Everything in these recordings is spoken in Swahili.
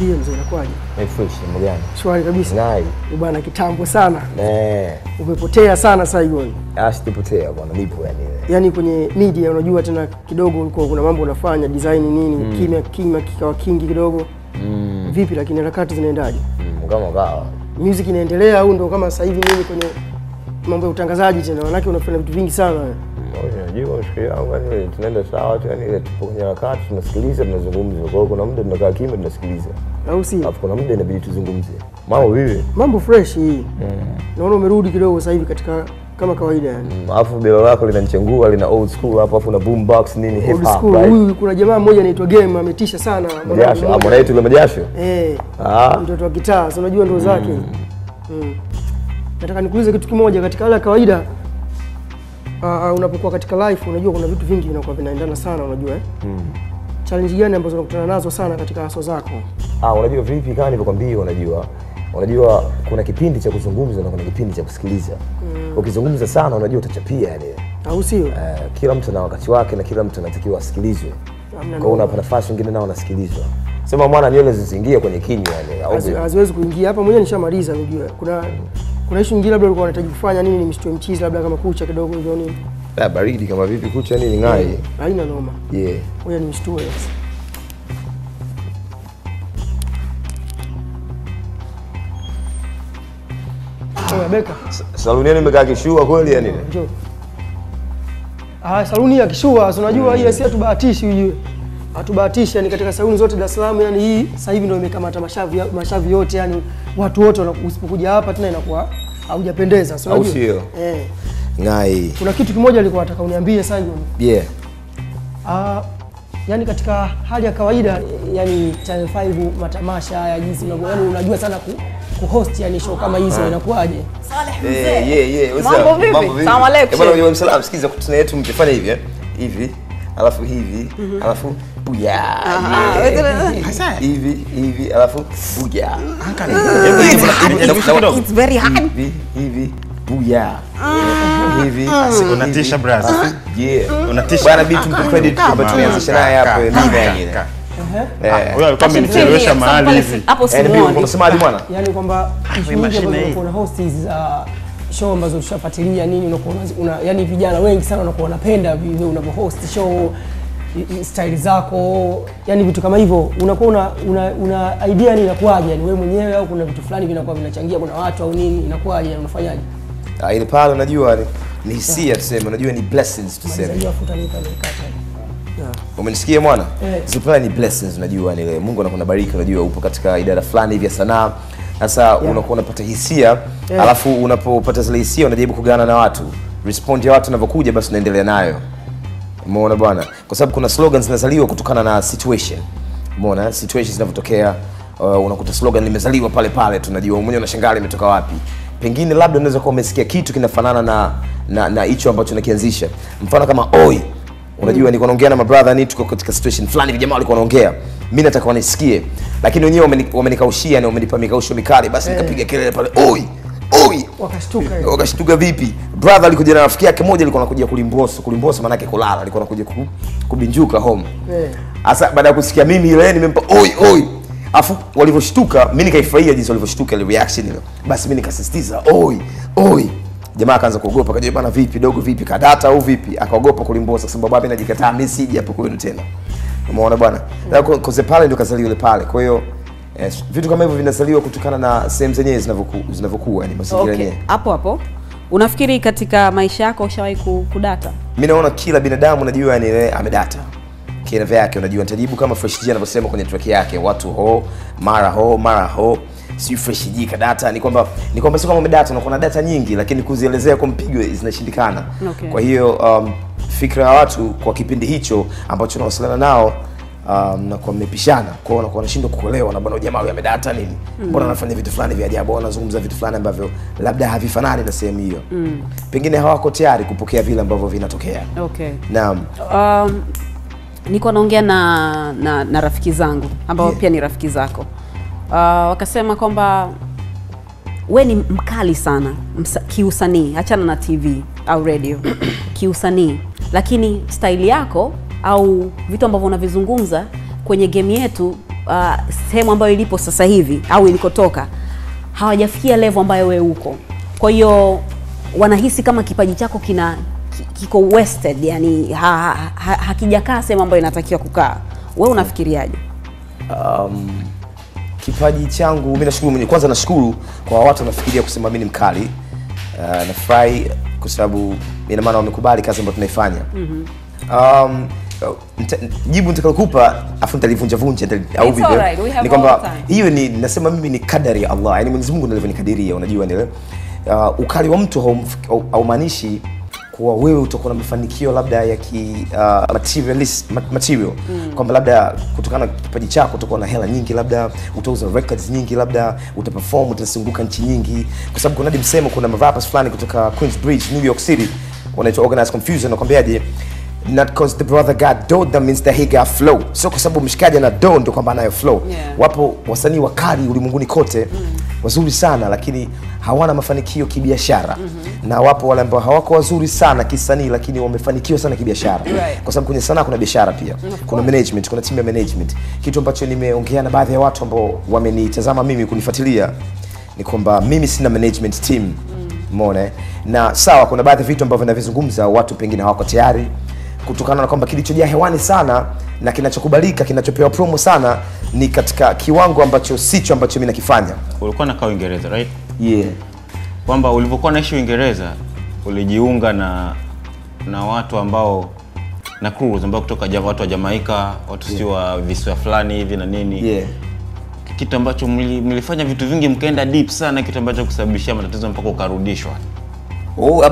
Niambie mzee inakuaje? Fresh mambo gani? Shwari kabisa. Nai. Bwana kitambo sana. Eh. Umepotea sana Saigon. Sijapotea bwana, nipo yani. Yaani kwenye media unajua tena kidogo ulikuwa kuna mambo unafanya design nini, kimya kikawa kingi kidogo. Vipi lakini harakati zinaendaje? Kama kawa. Music inaendelea au ndo kama sasa hivi mimi kwenye mambo ya utangazaji tena? Wanawake unafanya vitu vingi sana. Unajua shikio yangu yani tunaenda sawa tu yani tupo kwenye harakati tunasikiliza tunazungumza. Kwa hiyo kuna muda tunakaa kimya tunasikiliza. Au si? Alafu kuna muda inabidi tuzungumze. Mambo vipi? Mambo fresh hii. Naona umerudi kidogo sasa hivi katika kama kawaida yani. Alafu bila lako linanichengua lina old school hapo afu na boombox nini hip hop. Huyu kuna jamaa mmoja anaitwa Game ametisha sana. Majasho, mwana yetu ile Majasho. Mtoto wa gitaa, so unajua ndo zake. Nataka nikuulize kitu kimoja katika hali ya kawaida. Unapokuwa katika life unajua kuna vitu vingi vinakuwa vinaendana sana unajua challenge gani ambazo unakutana nazo sana katika haso zako? Unajua vipi kama nilivyokuambia unajua kuna kipindi cha kuzungumza na kuna kipindi cha kusikiliza. Ukizungumza sana unajua utachapia yani. Au sio? Kila mtu na wakati wake na kila mtu anatakiwa asikilizwe. Kwa hiyo unapa nafasi wengine nao wanasikilizwa. Sema mwana nywele zisiingie kwenye kinywa yani. Haziwezi kuingia hapa mwenyewe nishamaliza unajua. Kuna issue nyingine labda ulikuwa unahitaji kufanya nini mshtue mchizi labda kama kucha kidogo hivyo nini? Baridi kama vipi kucha nini ngai? Haina noma. Ngoja nimshtue sasa. Beka. Saluni yenu imekaa kishua kweli yani? Njoo. Saluni ya kishua, unajua hii si hatubahatishi ujue. Hatubahatishi yani katika saluni zote Dar es Salaam yani hii sasa hivi ndio imekamata mashavi yote yani watu wote usipokuja hapa tena inakuwa haujapendeza. So unajua? Sio. Ngai. Kuna kitu kimoja nilikuwa nataka uniambie Sanjon. Yani katika hali ya kawaida yani Channel 5 matamasha ya jinsi yani unajua sana kuhost yani show kama hizo inakuaje? Saleh mzee. Mambo vipi? Asalamu alaykum. Bwana wa msalam sikiza kutuna yetu mtafanya hivi hivi alafu hivi alafu buya hivi alafu buya it's very hard hivi buya hivi unatisha brother unatisha bwana bitu mpe credit kwa tumeanzisha naye hapo mimi yani wewe alikuwa amenichelewesha mahali hivi hapo simuoni unasemaje bwana yani kwamba kuna hosts show ambazo ushafuatilia nini unakuwa yani vijana wengi sana wanakuwa wanapenda vile unavyohost show style zako yani vitu kama hivyo unakuwa una idea nini inakuaje yani wewe mwenyewe au kuna vitu fulani vinakuwa vinachangia kuna watu au nini inakuaje yani unafanyaje? Ile pale unajua ni hisia tuseme unajua ni blessings tuseme. Umenisikia mwana? Zipala ni blessings unajua ni Mungu anakuwa bariki unajua upo katika idara fulani hivi ya sanaa. Sasa unakuwa unapata hisia alafu unapopata zile hisia unajaribu kugawana na watu. Respond ya watu wanavyokuja basi unaendelea nayo. Umeona bwana? Kwa sababu kuna slogans zinazaliwa kutokana na situation. Umeona? Situations zinavyotokea unakuta slogan limezaliwa pale pale tunajua mwenyewe unashangaa imetoka wapi. Pengine labda unaweza kuwa umesikia kitu kinafanana na hicho ambacho unakianzisha. Mfano kama oi. Unajua niko naongea na my brother ni tuko katika situation fulani jamaa walikuwa wanaongea. Mimi nataka wanisikie. Lakini wenyewe wamenikaushia na wamenipa mikausho mikali basi nikapiga kelele pale oi. Wakashtuka vipi? Brother alikuja na rafiki yake mmoja alikuwa anakuja kulimbosa maana yake kulala alikuwa anakuja kubinjuka home. Sasa baada ya kusikia mimi ile nimempa oi. Afu walivyoshtuka mimi nikaifurahia jinsi walivyoshtuka ile reaction ile. Basi mimi nikasisitiza oi. Jamaa akaanza kuogopa akaje bana vipi dogo vipi kadata au vipi akaogopa kulimbosa sababu baba anajikataa message hapo kwenu tena. Umeona bwana? Kwa pale ndio kazaliwa ile pale. Kwa hiyo vitu kama hivyo vinasaliwa kutokana na sehemu zenyewe zinavyokuwa yani mazingira yenyewe. Hapo unafikiri katika maisha yako ushawahi kudata? Mimi naona kila binadamu unajua yani amedata. Kile vyake unajua nitajibu kama Fresh G anavyosema kwenye track yake watu mara ho si Fresh G kadata ni kwamba sio kama umedata unakuwa na data nyingi lakini kuzielezea kwa mpigo zinashindikana. Kwa hiyo fikra ya watu kwa kipindi hicho ambacho tunawasiliana nao na kwa mmepishana kwa wanakuwa wanashindwa kuelewa na bwana jamaa huyu amedata nini mbona anafanya vitu fulani vya ajabu anazungumza vitu fulani ambavyo labda havifanani na sehemu hiyo pengine hawako tayari kupokea vile ambavyo vinatokea. Naam. Niko naongea na rafiki zangu ambao pia ni rafiki zako. Wakasema kwamba we ni mkali sana kiusanii achana na TV au radio kiusanii lakini style yako au vitu ambavyo unavizungumza kwenye game yetu sehemu ambayo ilipo sasa hivi au ilikotoka hawajafikia level ambayo wewe uko. Kwa hiyo wanahisi kama kipaji chako kiko wasted, yani hakijakaa sehemu ambayo inatakiwa kukaa. Wewe unafikiriaje? Kipaji changu mimi nashukuru mwenyewe. Kwanza nashukuru kwa watu wanafikiria kusema mimi ni mkali. Nafurahi kwa sababu ina maana wamekubali kazi ambayo tunaifanya. Jibu nitakayokupa afu nitalivunja au vipi? Ni kwamba hiyo ni nasema mimi ni kadari ya Allah. Yaani Mwenyezi Mungu ndiye alivyonikadiria, unajua ndio. Ukali wa mtu haumaanishi kwa wewe utakuwa na mafanikio labda ya material. Kwamba labda kutokana na kipaji chako utakuwa na hela nyingi, labda utauza records nyingi, labda utaperform, utasunguka nchi nyingi. Kwa sababu kuna msemo, kuna rappers fulani kutoka Queensbridge, New York City, wanaitwa Organized Confusion, nakwambiaje, not because the brother got dough that means that he got flow. So kwa sababu mshikaji ana dough ndio kwamba anayo flow. Wapo wasanii wakali ulimwenguni kote wazuri sana lakini hawana mafanikio kibiashara. Na wapo wale ambao hawako wazuri sana kisanii lakini wamefanikiwa sana kibiashara. Kwa sababu kwenye sanaa kuna biashara pia. Kuna management, kuna team ya management. Kitu ambacho nimeongea na baadhi ya watu ambao wamenitazama mimi kunifuatilia ni kwamba mimi sina management team. Umeona? Na sawa kuna baadhi ya vitu ambavyo ninavizungumza watu pengine hawako tayari kutokana na kwamba kilichojaa hewani sana na kinachokubalika, kinachopewa promo sana ni katika kiwango ambacho sicho ambacho mimi nakifanya. Ulikuwa unakaa Uingereza, right? Yeah. Kwamba ulipokuwa naishi Uingereza ulijiunga na watu ambao na crews ambao kutoka watu wa Jamaica, watu sio wa visiwa fulani hivi na nini. Yeah. Kitu ambacho mlifanya vitu vingi mkaenda deep sana, kitu ambacho kusababishia matatizo mpaka ukarudishwa.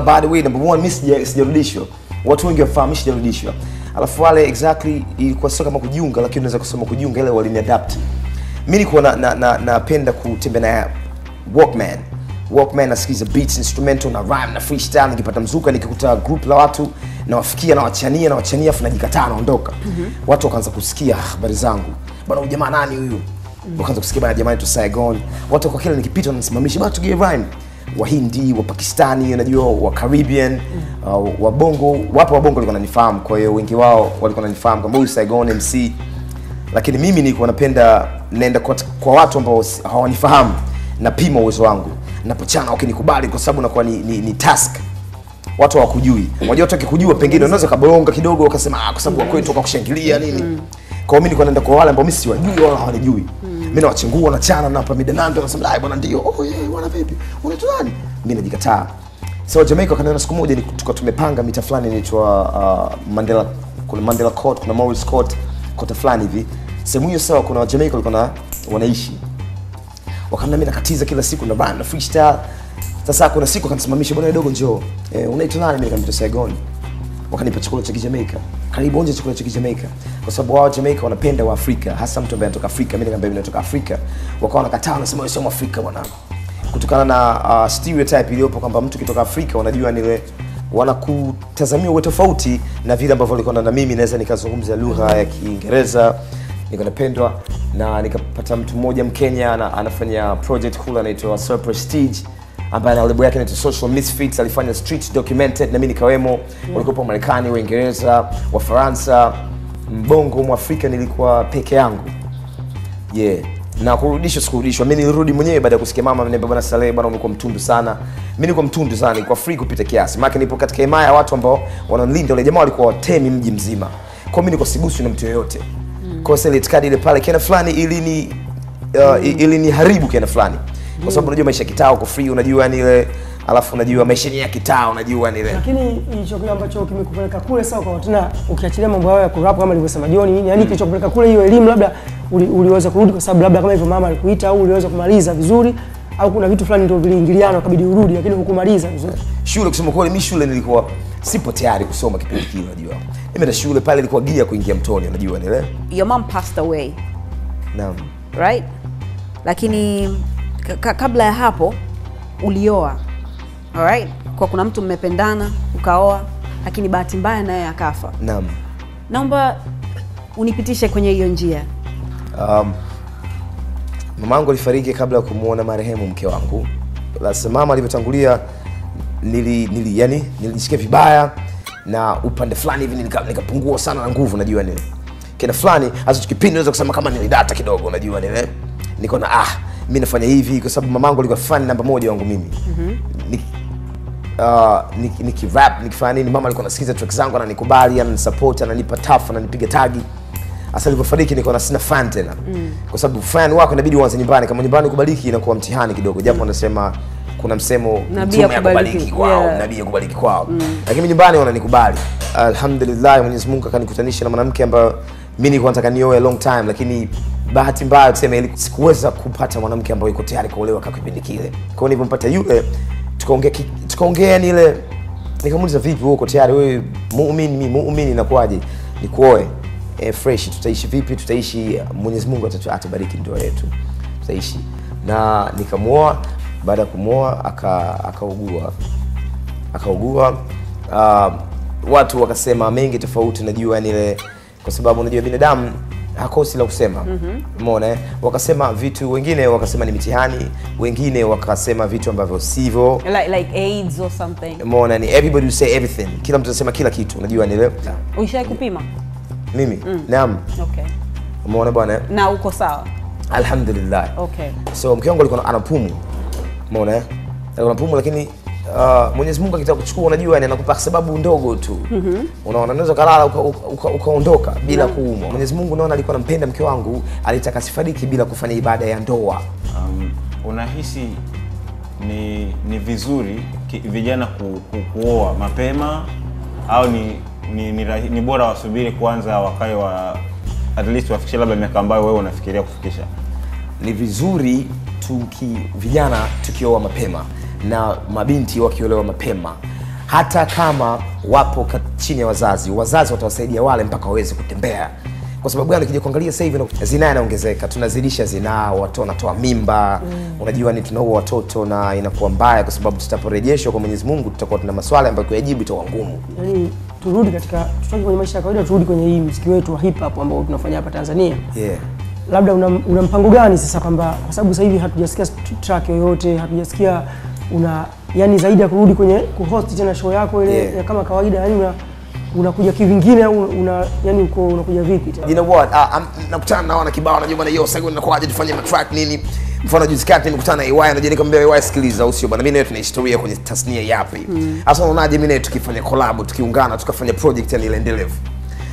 By the way, number one, mimi sijarudishwa. Watu wengi wafahamu sijarudishwa. Alafu wale exactly ilikuwa sio kama kujiunga, lakini unaweza kusema kujiunga, ile waliniadapt. Mimi nilikuwa napenda kutembea na Walkman nasikiza beats, instrumental na rhyme na freestyle, nikipata mzuka nikikuta group la watu na wafikia na wachania afu najikataa naondoka. Watu wakaanza kusikia habari zangu. Bwana huyu jamaa nani huyu? Wakaanza kusikia bwana jamaa tu Saigon. Watu kwa kila nikipita wanasimamisha bwana tugee rhyme. Wahindi, wa Pakistani, unajua wa Caribbean, wa Bongo, wapo wa Bongo walikuwa wananifahamu, kwa hiyo wengi wao walikuwa wananifahamu kama huyu Saigon MC. Lakini mimi nilikuwa napenda naenda kwa watu ambao hawanifahamu, napima uwezo wangu. Napochana ukinikubali kwa sababu nakuwa ni task. Watu hawakujui. Unajua watu wakikujua pengine unaweza kaboronga kidogo ukasema kwa sababu wa kwetu wakakushangilia nini. Kwa hiyo mimi nilikuwa naenda kwa wale ambao mimi siwajui wala hawanijui. Mimi nawachengua na chana na hapa midanando nasema bwana ndio bwana vipi unaitwa nani, mimi najikataa. So Jamaica kanaona siku moja tulikuwa tumepanga mita fulani inaitwa Mandela, kuna Mandela Court, kuna Morris Court, kota fulani hivi. Sehemu hiyo sawa kuna Jamaica walikuwa wanaishi. Wakana mimi nakatiza kila siku na band na freestyle. Sasa kuna siku akanisimamisha bwana dogo njoo. Unaitwa nani? Mimi nikamwita Saigon. Wakanipa chakula cha Jamaica. Karibu onje chakula cha Jamaica. Kwa sababu wao Jamaica wanapenda wa Afrika, hasa mtu ambaye anatoka Afrika. Mimi nikamwambia mimi natoka Afrika. Wakawa wanakataa wanasema wewe sio Mwafrika bwana. Kutokana na stereotype iliyopo kwamba mtu kutoka Afrika wanajua nile wanakutazamia uwe tofauti na vile ambavyo walikuwa na mimi naweza nikazungumza lugha ya Kiingereza nikanapendwa na nikapata mtu mmoja Mkenya anafanya project cool anaitwa Sir Prestige ambaye na lebo yake inaitwa Social Misfits, alifanya street documented na mimi nikawemo. Walikuwa Marekani, Uingereza, wa Faransa, Mbongo, Mwafrika nilikuwa peke yangu. Na sikurudishwa. Mimi nilirudi mwenyewe baada ya kusikia mama ananiambia bwana Saleh bwana umekuwa mtundu sana. Mimi nilikuwa mtundu sana, nilikuwa free kupita kiasi. Maana nipo katika himaya ya watu ambao wanalinda, wale jamaa walikuwa watemi mji mzima. Kwa mimi nilikuwa siguswi na mtu yoyote. Kwa sababu itikadi ile pale kiana fulani ili ni haribu kiana fulani. Kwa sababu unajua maisha kitao uko free, unajua ni ile alafu unajua maisha ya kitao unajua ni ile. Lakini hicho kile ambacho kimekupeleka kule sawa kwa tena ukiachilia mambo yao ya kurap kama nilivyosema John nini, yani kilichokupeleka kule hiyo elimu labda uliweza kurudi kwa sababu labda kama hivyo mama alikuita au uliweza kumaliza vizuri au kuna vitu fulani ndio viliingiliana ukabidi urudi lakini hukumaliza vizuri. Shule kusema kweli mimi shule nilikuwa sipo tayari kusoma kipindi kile unajua. Nimeenda shule pale ilikuwa gia kuingia mtoni unajua ni ile. Your mom passed away. Naam. Right? Lakini kabla ya hapo ulioa. Alright? Kwa kuna mtu mmependana, ukaoa, lakini bahati mbaya naye akafa. Naam. Naomba unipitishe kwenye hiyo njia. Mamangu alifariki kabla ya kumuona marehemu mke wangu. Sasa mama alivyotangulia nilijisikia vibaya na upande fulani hivi nikapungua sana na nguvu najua nini. kina fulani, hasa kipindi unaweza kusema kama ni data kidogo, unajua nile niko na mimi nafanya hivi kwa sababu mamangu alikuwa fan namba 1 wangu mimi. Nikirap nikifanya nini, mama alikuwa anasikiza track zangu, ananikubali, ananisupport, ananipa tough, ananipiga tagi. Asa alipofariki niko na sina fan tena. Kwa sababu fan wako inabidi uanze nyumbani, kama nyumbani kubaliki inakuwa mtihani kidogo, japo wanasema kuna msemo mtume akubaliki kwao, nabii akubaliki kwao. Lakini nyumbani wananikubali. Alhamdulillah, Mwenyezi Mungu akanikutanisha na mwanamke ambaye mimi nilikuwa nataka nioe long time, lakini bahati mbaya tuseme sikuweza kupata mwanamke ambaye yuko tayari kuolewa kwa kipindi kile. Kwa hiyo nilipompata yule tukaongea ni ile, nikamuuliza vipi wewe uko tayari, wewe muumini, mimi muumini, inakuaje nikuoe? Fresh, tutaishi vipi? Tutaishi, Mwenyezi Mungu atabariki ndoa yetu, tutaishi. Na nikamuoa. Baada ya kumuoa akaugua. Watu wakasema mengi tofauti, najua yani ile, kwa sababu unajua binadamu hakosi la kusema. Umeona wakasema vitu, wengine wakasema ni mitihani, wengine wakasema vitu ambavyo sivyo, like AIDS or something. Umeona ni everybody will say everything, kila mtu anasema kila kitu, unajua ni ile. Ulishawahi kupima? Mimi? Naam. Okay. Umeona bwana? Na uko sawa? Alhamdulillah. Okay. So mke wangu alikuwa anapumu. Umeona alikuwa anapumu, lakini Mwenyezi Mungu akitaka kuchukua, unajua yani anakupa sababu ndogo tu. Unaona unaweza kulala ukaondoka bila kuumwa. Mwenyezi Mungu naona alikuwa anampenda mke wangu, alitaka sifariki bila kufanya ibada ya ndoa. Unahisi ni vizuri vijana kuoa mapema au ni bora wasubiri kwanza wakae at least wafikishe labda miaka ambayo wewe unafikiria kufikisha? Ni vizuri vijana tukioa mapema na mabinti wakiolewa mapema, hata kama wapo chini ya wazazi watawasaidia wale mpaka waweze kutembea. Kwa sababu gani? Ukija kuangalia sasa hivi zinaa inaongezeka, tunazidisha zinaa, watu wanatoa mimba. Unajua ni tunaua watoto na inakuwa mbaya, kwa sababu tutaporejeshwa kwa Mwenyezi Mungu tutakuwa tuna maswali ambayo kuyajibu itakuwa ngumu. Yaani turudi tutoke kwenye maisha ya kawaida, turudi kwenye hii muziki wetu wa hip hop ambao tunafanya hapa Tanzania. Labda una mpango gani sasa, kwamba kwa sababu sasa hivi hatujasikia track yoyote, hatujasikia yani zaidi ya kurudi kwenye kuhost tena show yako ile ya kama kawaida, yani unakuja kivingine au yani unakuja vipi tena? You know what? Nakutana na wana kibao, najua bwana yo sasa inakuaje tufanye track nini? Mfano juzi kati nimekutana na AY, unajua nikamwambia AY sikiliza, usio bwana, mimi na tuna historia kwenye tasnia yapi. Sasa unaonaje mimi na tukifanya collab, tukiungana, tukafanya project yani ile endelevu.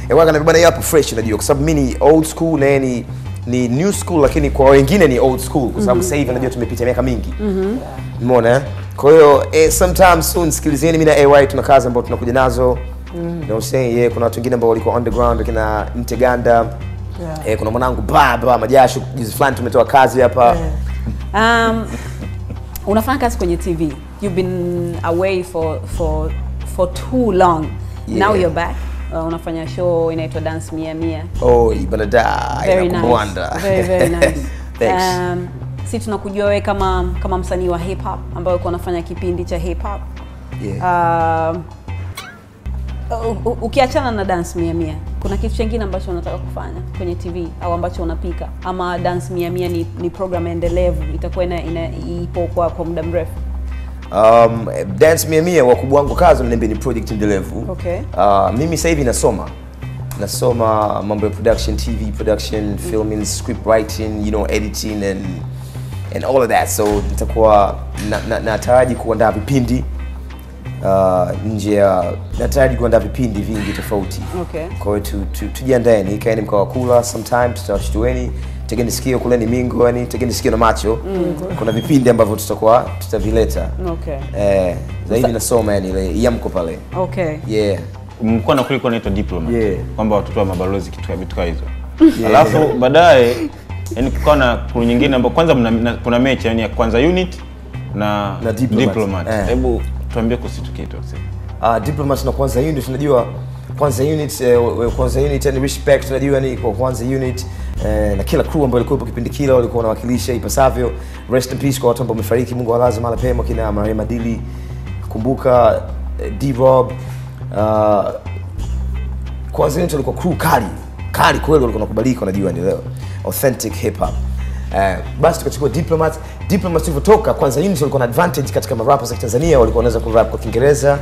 AY kana bwana yapo fresh, unajua kwa sababu mimi ni old school na yani ni new school, lakini kwa wengine ni old school kwa sababu sasa hivi unajua tumepita miaka mingi. Umeona? Kwa hiyo sometimes soon sikilizeni, mimi na AY tuna kazi ambazo tunakuja nazo. No say kuna watu wengine ambao walikuwa underground kina Mteganda. Kuna mwanangu baba Majasho, juzi fulani tumetoa kazi hapa. Unafanya kazi kwenye TV. You've been away for too long. Now you're back. Unafanya show inaitwa Dance Mia Mia. Oh, ibada very nice. Very nice. Thanks. Si tunakujua wewe kama msanii wa hip hop ambaye uko unafanya kipindi cha hip hop. Ukiachana na Dance Mia Mia, kuna kitu kingine ambacho unataka kufanya kwenye TV au ambacho unapika, ama Dance Mia Mia ni program endelevu itakuwa ipo kwa muda mrefu? Dance Mia Mia wakubwa wangu kazi wananiambia ni project endelevu. Okay. Mimi sasa hivi nasoma mambo ya production, TV production, filming, script writing, you know, editing and all of that. So nitakuwa nataraji kuandaa vipindi nataraji kuandaa vipindi vingi tofauti. Okay. Kwa hiyo tujiandaeni, kaeni mkawa kula sometime, tutawashtueni, tegeni sikio, kuleni mingo, yani tegeni sikio na macho. Kuna vipindi ambavyo tutavileta. Okay. Zaidi nasoma yani ile yamko pale. Okay. Yeah. Mkoa na kuliko inaitwa Diplomat. Kwamba watoto wa mabalozi kitu hizo. Alafu baadaye yani kukawa na crew nyingine ambapo kwanza kuna mechi yani ya kwanza unit na Diplomat. Hebu tuambie kuhusu kitu sasa. Diplomat na kwanza unit, tunajua kwanza unit and respect, tunajua ni kwa kwanza unit na kila crew ambayo ilikuwa kipindi kile walikuwa wanawakilisha ipasavyo. Rest in peace kwa watu ambao wamefariki, Mungu awalaze mahali pema, kina Marema Dili, kumbuka D-Rob. Kwanza unit walikuwa crew kali kweli, walikuwa wanakubalika, unajua ni leo authentic hip hop. Basi tukachukua Diplomat tulivyotoka kwanza unit walikuwa na advantage katika rappers wa Tanzania, walikuwa wanaweza kurap kwa Kiingereza,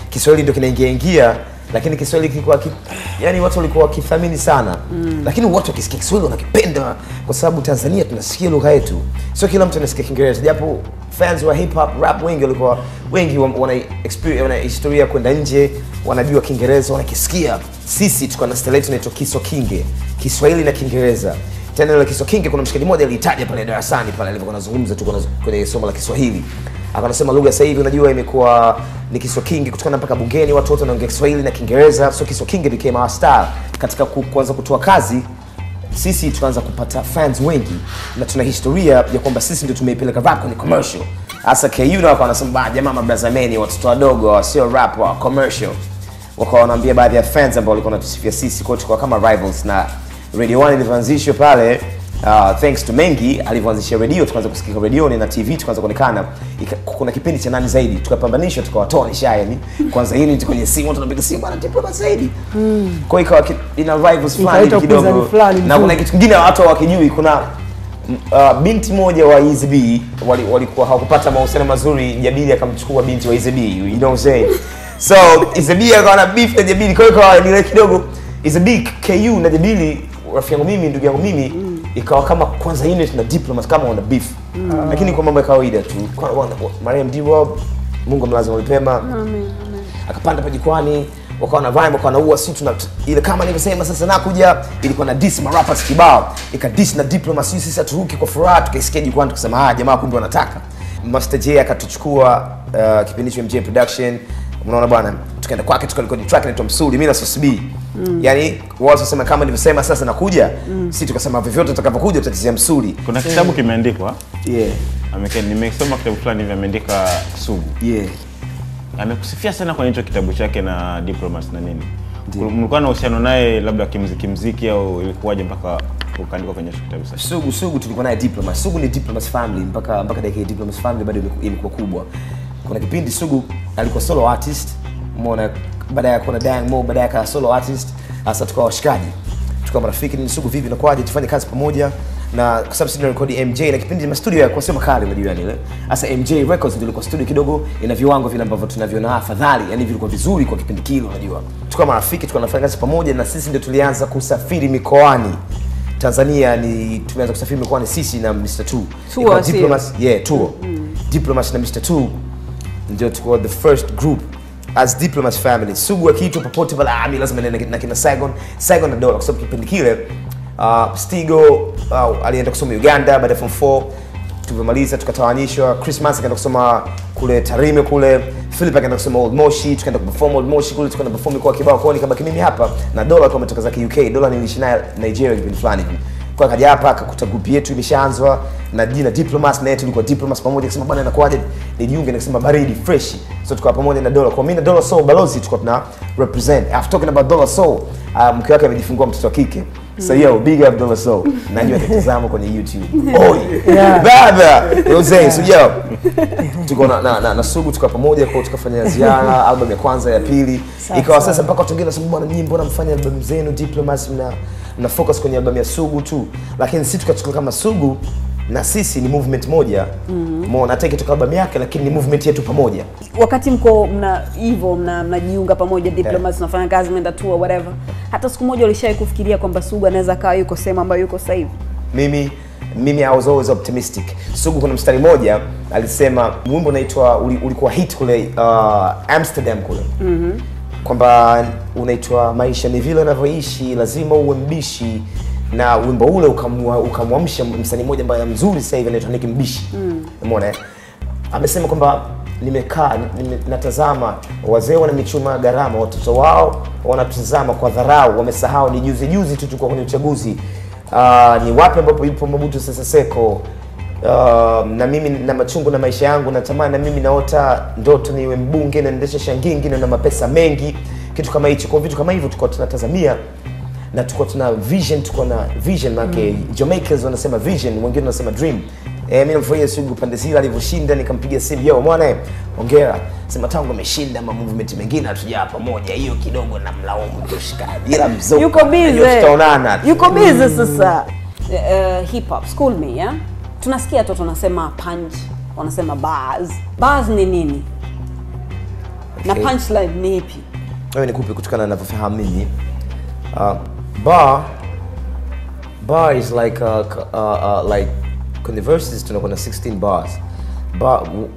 Kiswahili ndio kinaingia lakini Kiswahili kilikuwa yani watu walikuwa wakithamini sana. Lakini watu wakisikia Kiswahili wanakipenda kwa sababu Tanzania tunasikia lugha yetu. Sio kila mtu anasikia Kiingereza. Japo fans wa hip hop rap wengi wana historia kwenda nje, wanajua Kiingereza, wanakisikia. Sisi tuko na style yetu inaitwa Kiswakinge, Kiswahili na Kiingereza. Tena ile Kiswakinge kuna mshikaji mmoja alitaja pale darasani pale alivyokuwa anazungumza tu kwenye somo la Kiswahili. Akasema lugha sasa hivi unajua imekuwa ni Kiswakinge kutokana mpaka bungeni watu wote wanaongea Kiswahili na Kiingereza. So Kiswakinge became our style. Katika kuanza kutoa kazi sisi tukaanza kupata fans wengi na tuna historia ya kwamba sisi ndio tumeipeleka rap kwenye commercial. Hasa KU na wakawa wanasema jamaa mabrazameni watoto wadogo sio rap wa commercial. Wakawa wanaambia baadhi ya fans ambao walikuwa wanatusifia sisi kwa tukao kama rivals. Na Radio 1 ilivyoanzishwa pale thanks to Mengi alivyoanzisha radio tukaanza kusikika radioni na TV tukaanza kuonekana. Kuna kipindi cha nani zaidi tukapambanishwa tukawatoa nisha yani kwanza hili ndio kwenye simu tunapiga simu bana Diploma zaidi. Kwa hiyo ina rivals fulani kidogo na kuna kitu kingine watu hawakijui. Kuna binti moja wa Easy B walikuwa hawakupata mahusiano mazuri, Jabili akamchukua binti wa Easy B, you know what I'm saying. So Easy B akaona beef na Jabili, kwa hiyo ile kidogo Easy B KU na Jabili rafiki yangu mimi ndugu yangu mimi ikawa kama kwanza unit na Diploma kama wana beef. Lakini kwa mambo ya kawaida tu Mariam D-Rob Mungu mlaze mapema. Amen. Akapanda pajikwani wakawa na vibe wakawa naua sisi tuna ile kama nilivyosema sasa nakuja ilikuwa na diss rappers kibao ikadiss na Diploma sisi aturuki kwa furaha tukaisikia jukwani tukasema jamaa kumbe wanataka. Master J akatuchukua kipindi cha MJ Production unaona bwana tukaenda kwake tukarekodi track inaitwa Msuli mimi na Sauce B. Yani wao wasema kama nilivyosema sasa nakuja sisi tukasema vyovyote tutakapokuja tutachezea Msuli. Kuna kitabu kimeandikwa nimesoma kitabu fulani hivi ameandika Sugu. Amekusifia sana kwenye hicho kitabu chake na Diplomats na nini. Mlikuwa na uhusiano naye labda kimuziki au ilikuwaje mpaka ukaandika kwenye hicho kitabu sasa? Sugu tulikuwa naye Diplomats. Sugu ni Diplomats family mpaka dakika Diplomats family bado ilikuwa kubwa. Kuna kipindi Sugu alikuwa solo artist, umeona baadaye kuna Dang Mo baadaye akawa solo artist. Sasa tukawa washikaji. Tukawa marafiki ni Sugu vipi na kwaje tufanye kazi pamoja. Na kwa sababu sisi rekodi MJ na kipindi cha studio kwa sema kali unajua ile. Sasa MJ Records ndio ilikuwa studio kidogo ina viwango vile ambavyo tunaviona afadhali, yani vilikuwa vizuri kwa kipindi kile unajua. Tukawa marafiki tukawa tunafanya kazi pamoja na sisi ndio tulianza kusafiri mikoani. Tanzania ni tumeanza kusafiri mikoani sisi na Mr. 2. Diplomats tour. Diplomats na Mr. 2 ndio tulikuwa the first group as Diplomats family. Sugu akiitwa popote pale mimi lazima niende na kina Saigon na Dola kwa sababu kipindi kile Stigo alienda kusoma Uganda baada ya form 4 tulipomaliza tukatawanyishwa. Christmas akaenda kusoma kule Tarime kule, Philip akaenda kusoma Old Moshi, tukaenda kuperform Old Moshi kule, tukaenda perform kwa kibao kwani kama mimi hapa na Dola kama kutoka zake UK. Dola niliishi naye Nigeria kipindi fulani hivi. Kwa kaja hapa akakuta group yetu imeshaanzwa na jina Diplomats na yetu tulikuwa Diplomats pamoja kusema bwana inakuaje nijiunge nikasema baridi fresh. So tukawa pamoja na Dola. Kwa mimi na Dola Soul balozi tulikuwa tuna represent. After talking about Dola Soul, mke wake amejifungua mtoto wa kike. So yo big up Dola Soul. Najua atatazama kwenye YouTube. Baba, Jose, so yo. Tuko na Sugu tukawa pamoja kwa tukafanya ziara album ya kwanza ya pili. Ikawa sasa mpaka watu wengine wanasema bwana nyinyi mbona mfanya album zenu Diplomats na focus kwenye album ya Sugu tu. Lakini sisi tukachukua kama Sugu na sisi ni movement moja. Umeona hata ikitoka album yake lakini ni movement yetu pamoja. Wakati mko mnajiunga pamoja Diplomats nafanya kazi menda tour whatever. Hata siku moja ulishawahi kufikiria kwamba Sugu anaweza kaa yuko sema ambayo yuko sasa hivi? Mimi I was always optimistic. Sugu kuna mstari moja alisema wimbo unaitwa ulikuwa hit kule Amsterdam kule. Kwamba unaitwa maisha ni vile unavyoishi lazima uwe mbishi, na wimbo ule ukamwamsha msanii mmoja ambaye mzuri sasa hivi anaitwa Nick Mbishi. Umeona amesema kwamba nimekaa natazama wazee wananichuma gharama, watoto wao wanatazama kwa dharau, wamesahau ni juzi tu tulikuwa kwenye uchaguzi. Ni wapi ambapo yupo Mobutu Sese Seko. Na mimi na machungu na maisha yangu natamani na mimi naota ndoto niwe mbunge na niendeshe shangingi na mapesa mengi, kitu kama hicho. Kwa vitu kama hivyo tulikuwa tunatazamia na tulikuwa tuna vision, tuko na vision make Jamaicans wanasema vision, wengine wanasema dream. Mimi namfurahia Sugu pande zile alivyoshinda, nikampigia simu yo mwana hongera, sema tangu ameshinda ma movement mengine hatuja pamoja, hiyo kidogo na mlaumu tushikaji ila mzoko yuko busy, tutaonana yuko busy sasa. Hip hop school me yeah, tunasikia tu tunasema punch, wanasema bars ni nini? Okay. Na punchline ni ipi? wewe nikupe kutokana na ninavyofahamu mimi. Bar is like like in the verses tunakuwa na 16 bars.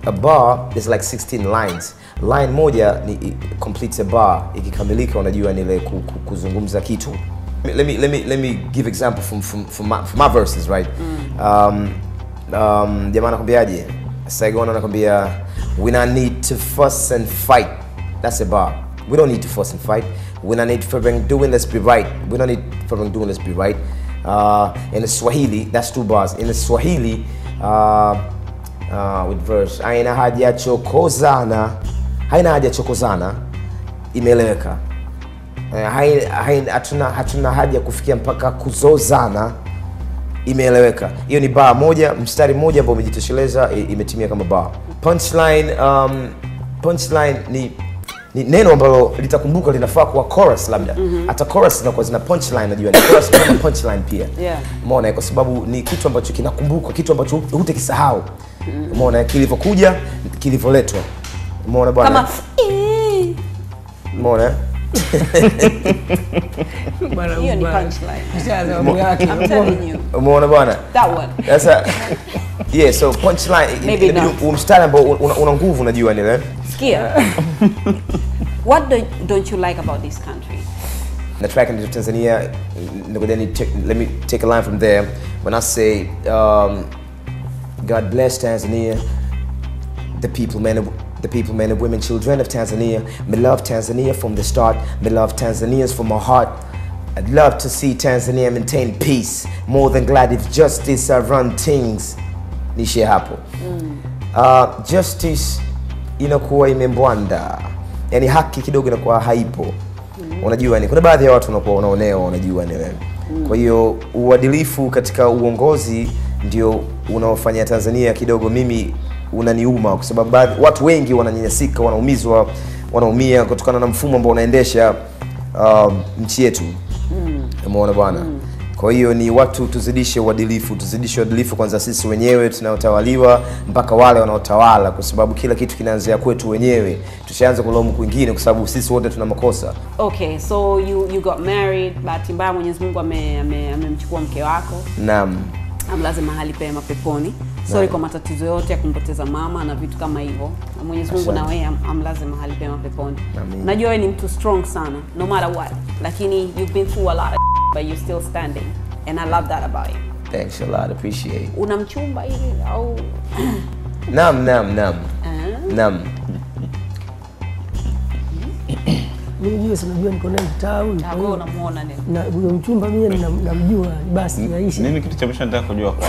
A bar is like 16 lines. Line moja ni completes a bar. Ikikamilika unajua ni ile kuzungumza kitu. Let me give example from my verses, right? Jamaa anakwambiaje? Saigon anakwambia we don't need to fuss and fight. That's a bar. We don't need to fuss and fight. We don't need for doing, let's be right. We don't need for doing, let's be right. In the Swahili, that's 2 bars. In the Swahili, with verse, haina haja chokozana, imeeleweka. Hatuna haja kufikia mpaka kuzozana, imeeleweka. Hiyo ni bar moja, mstari moja ambao umejitosheleza, imetimia kama bar. Punchline ni neno ambalo litakumbuka linafaa kwa chorus labda. Hata chorus zinakuwa zina punchline, najua ni chorus kama punchline pia. Umeona, kwa sababu ni kitu ambacho kinakumbuka, kitu ambacho hutakisahau. Umeona kilivyokuja, kilivyoletwa. Umeona bwana? Kama umeona? Hiyo ni punchline. Umeona bwana? That one. Sasa yeah, so punchline mstari ambao una nguvu, unajua nile. Sikia. What don't you like about this country? The track in Tanzania, let me take a line from there. When I say, God bless Tanzania, the people, men and women, children of Tanzania. Me love Tanzania from the start. Me love Tanzanians from my heart. I'd love to see Tanzania maintain peace. More than glad if justice run things. Nishi hapo. Justice inakuwa imembwanda. Yani haki kidogo inakuwa haipo. Unajua ni kuna baadhi ya watu wanakuwa wanaonewa, unajua ni wewe. Kwa hiyo uadilifu katika uongozi ndio unaofanya Tanzania kidogo mimi unaniuma, kwa sababu watu wengi wananyanyasika, wanaumizwa, wanaumia kutokana na mfumo ambao unaendesha nchi yetu. Umeona bwana? Kwa hiyo ni watu tuzidishe uadilifu kwanza sisi wenyewe tunaotawaliwa mpaka wale wanaotawala, kwa sababu kila kitu kinaanzia kwetu wenyewe. Tushaanza kulaumu kwingine kwa sababu sisi wote tuna makosa. Okay, so you got married, bahati mbaya Mwenyezi Mungu amemchukua mke wako. Naam. Amlaze mahali pema peponi. Sorry kwa matatizo yote ya kumpoteza mama na vitu kama hivyo. Mwenyezi Mungu na wewe amlaze mahali pema peponi. Najua wewe ni mtu strong sana no matter what. Lakini you've been through a lot of but you're still standing, and I love that about you. Thanks a lot, appreciate. Una mchumba hivi au? Naam. Mimi unajua niko naye mtaa huyu. Wewe unamuona nini? Na huyo mchumba mimi namjua, basi naishi. Mimi kitu cha mwisho nataka kujua kwa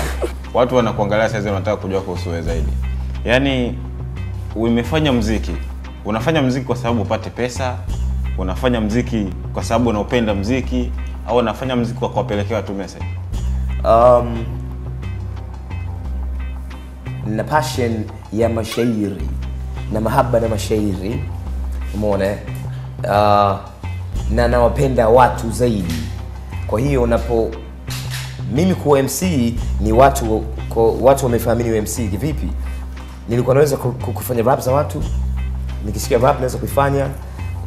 watu wanakuangalia sasa, wanataka kujua kuhusu wewe zaidi. Yaani umefanya muziki. Unafanya muziki kwa sababu upate pesa? Unafanya muziki kwa sababu unaupenda muziki? Au unafanya muziki kwa kuwapelekea watu message? Na passion ya mashairi na mahaba na mashairi. Umeona? Na nawapenda watu zaidi. Kwa hiyo mimi kuwa MC ni watu wamefahamini MC kivipi? Nilikuwa naweza kufanya rap za watu, nikisikia rap naweza kuifanya,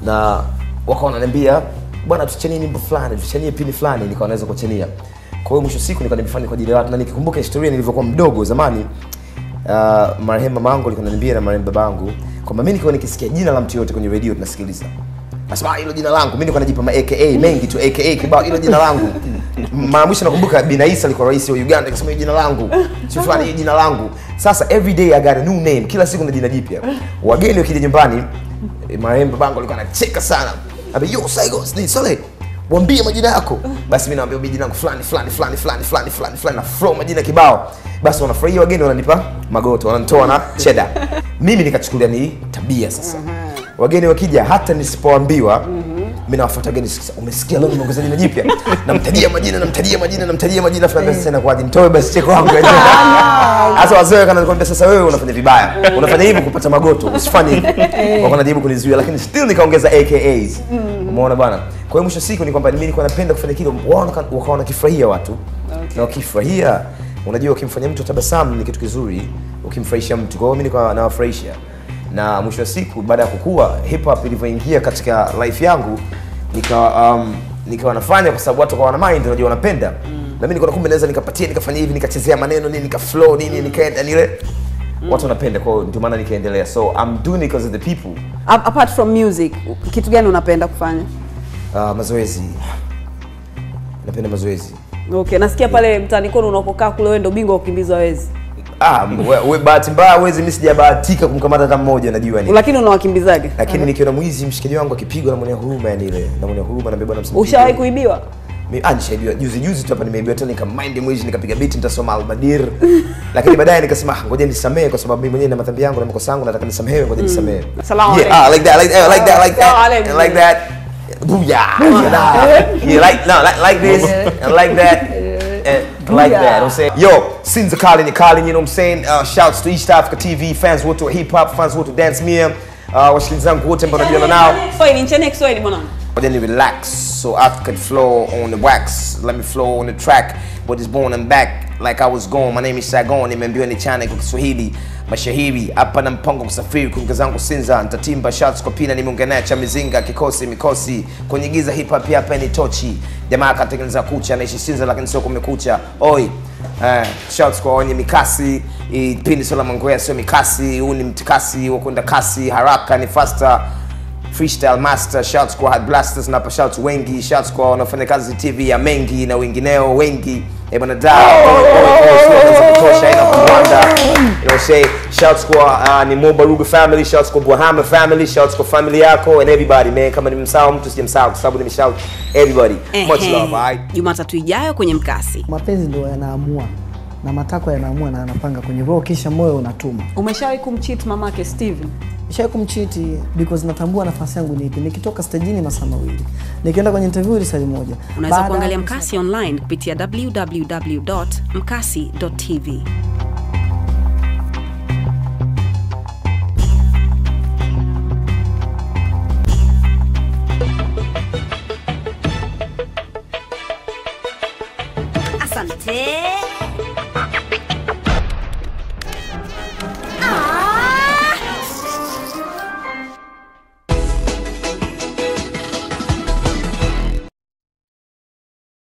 na wakawa wananiambia bwana tuchanie nyimbo fulani, tuchanie pini fulani, nilikuwa naweza kuchania. Kwa hiyo mwisho siku nilikuwa nimefanya kwa ajili ya watu, na nikikumbuka historia nilivyokuwa mdogo zamani, marehemu mamangu alikuwa ananiambia na marehemu babangu kwamba mimi nikiwa nikisikia jina la mtu yote kwenye radio tunasikiliza, nasema hilo jina langu, mimi nilikuwa najipa ma AKA mengi tu, AKA kibao, hilo jina langu. Mara mwisho nakumbuka Bin Isa alikuwa rais wa Uganda akasema jina langu, si fulani jina langu. Sasa every day I got a new name, kila siku na jina jipya. Wageni wakija nyumbani, marehemu babangu alikuwa anacheka sana. Abe yo Saigo, ni Sole. Waambie majina yako. Basi mimi naambia jina langu fulani na flow majina kibao. Basi wanafurahia wageni, wananipa magoto, wananitoa na cheddar. Mimi nikachukulia ni tabia sasa. Wageni wakija hata nisipoambiwa, mimi nawafuata wageni, umesikia leo nimeongeza jina jipya? Namtajia majina fulani, sasa na kwaje nitoe basi cheko wangu. Hasa wazee kana nikwambia sasa wewe unafanya vibaya. Unafanya hivi kupata magoto, usifanye hivi. Wako najibu kunizuia, lakini still nikaongeza AKAs. Umeona bwana? Kwa hiyo mwisho siku ni kwamba mimi nilikuwa napenda kufanya kitu wakaona kifurahia watu. Na wakifurahia, unajua ukimfanyia mtu tabasamu ni kitu kizuri, ukimfurahisha mtu. Kwa hiyo mimi nilikuwa nawafurahisha. na mwisho wa siku baada ya kukua hip hop ilivyoingia katika life yangu nikawa nafanya kwa sababu watu wana mind, unajua wanapenda. Na mimi niko kumbe naweza nikapatia nikafanya hivi nikachezea maneno nini nika flow nini nikaenda nile watu wanapenda, kwa ndio maana nikaendelea. So I'm doing it because of the people. Apart from music, kitu gani unapenda kufanya? Mazoezi. Napenda mazoezi. Okay, nasikia pale mtaani kwenu unapokaa kule wewe ndio bingwa wa kukimbiza wezi. Wewe bahati mbaya wezi mimi sijabahatika kumkamata hata mmoja najua nini. Lakini unawakimbizaje? Lakini nikiona mwizi mshikaji wangu akipigwa na mwenye huruma yani ile, na mwenye huruma anambeba na msimamo. Ushawahi kuibiwa? Mimi nishaibiwa juzi tu hapa, nimeibiwa tena nikamind mwizi nikapiga beat nitasoma al-Badir. Lakini baadaye nikasema ngoja nisamee kwa sababu mimi mwenyewe na madhambi yangu na makosa yangu nataka nisamehewe, ngoja nisamee. Salamu alaykum. Yeah, like that. Booyah. Yeah, like this and like that. Like that, I'm saying. Yo, Sinza Kali, you know what I'm saying? Shouts to East Africa TV, fans wote wa hip hop, fans wote wa dance mia. Washikaji zangu wote ambao najuana nao. Nchini Kiswahili mwanangu. Then you relax so I could flow on the wax. Let me flow on the track. But it's born and back like I was gone. My name is Sagon, nimeambiwa ni chana kwa Kiswahili. Mashahiri hapa na mpango kusafiri kuingia zangu Sinza, nitatimba shots kwa pina nimeongea cha mizinga kikosi mikosi kwenye giza hip hop hapa ni tochi. Jamaa akatengeneza kucha anaishi Sinza lakini sio kumekucha. Oi. Shots kwa wenye mikasi, pindi sala mangwea sio mikasi, huu ni mtikasi wa kwenda kasi, haraka ni faster. Freestyle master, shouts kwa hard blasters na hapa shouts wengi, shouts kwa wanafanya kazi TV ya mengi na wengineo wengi. Bana dao kutosha ina Rwanda. You know say shouts kwa ni Mobaruga family, shouts kwa Buhama family, shouts kwa family yako and everybody man. Kama nimemsahau mtu sijamsahau kwa sababu nimeshout everybody. Much love. Bye. Jumatatu ijayo kwenye Mkasi. Mapenzi ndio yanaamua na matakwa yanaamua na anapanga kwenye roho kisha moyo unatuma. Umeshawahi kumcheat mamake Steven? Nishawahi kumcheat because natambua nafasi yangu ni ipi. Nikitoka stage masaa mawili, nikienda kwenye interview risali moja. Unaweza kuangalia Mkasi online kupitia www.mkasi.tv.